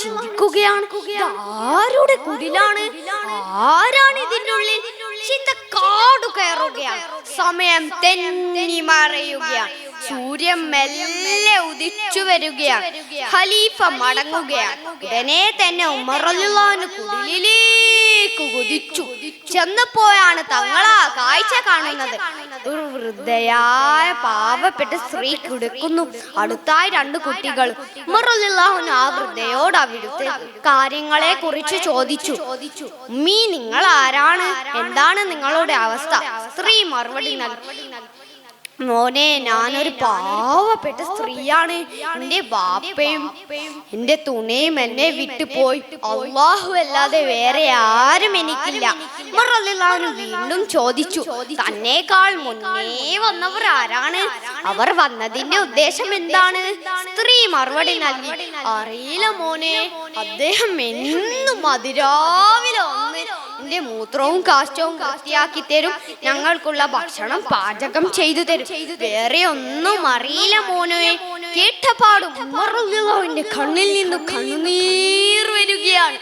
ചിന്തിക്കുകയാണ്, ആരുടെ കുടിലാണ്, ആരാണ് ഇതിൻ്റെ ഉള്ളിൽ? ചിന്ത കാടു കയറുകയാണ്. സമയം തെന്നി മറയുകയാണ്. സൂര്യൻ മെല്ലെ ഉദിച്ചു വരികയാണ്. ഖലീഫ മടങ്ങുകയാണ്. ഉടനെ തന്നെ ഉമർ റളിയല്ലാഹു അൻഹു കുടിലിലേക്ക് കുതിച്ചു. ചെന്നപ്പോഴാണ് തങ്ങളാ കാഴ്ച കാണുന്നത്. ഒരു വൃദ്ധയായ പാവപ്പെട്ട സ്ത്രീ കിടക്കുന്നു. അടുത്തായി 2 കുട്ടികൾ. ഉമർ റളിയല്ലാഹു അൻഹു ആ വൃദ്ധയോട് അവിടുത്തെ കാര്യങ്ങളെ കുറിച്ച് ചോദിച്ചു. ഉമ്മീ, നിങ്ങൾ ആരാണ്? എന്താണ് നിങ്ങളുടെ അവസ്ഥ? സ്ത്രീ മറുപടി നൽകി, മോനെ, ഞാനൊരു പാവപ്പെട്ട സ്ത്രീയാണ്. എൻ്റെ ബാപ്പയും എൻ്റെ തുണയും എന്നെ വിട്ടുപോയി. അല്ലാഹു അല്ലാതെ വേറെ ആരും എനിക്കില്ല. ഉമർ റളിയല്ലാഹു അൻഹു വീണ്ടും ചോദിച്ചു, തന്നേക്കാൾ മുന്നേ വന്നവർ ആരാണ്? അവർ വന്നതിന്റെ ഉദ്ദേശം എന്താണ്? സ്ത്രീ മറുപടി നൽകി, അറിയില്ല മോനെ. അദ്ദേഹം എന്നും അതിരാവിലെ വന്ന് എന്റെ മൂത്രവും കാഷ്ടവും വൃത്തിയാക്കി തരും. ഞങ്ങൾക്കുള്ള ഭക്ഷണം പാചകം ചെയ്തു തരും. വേറെ ഒന്നും അറിയില്ല മോനെ. കേട്ടപാടും ഉമർ റളിയല്ലാഹു അൻഹുവിന്റെ കണ്ണിൽ നിന്ന് കണ്ണുനീർ വരികയാണ്.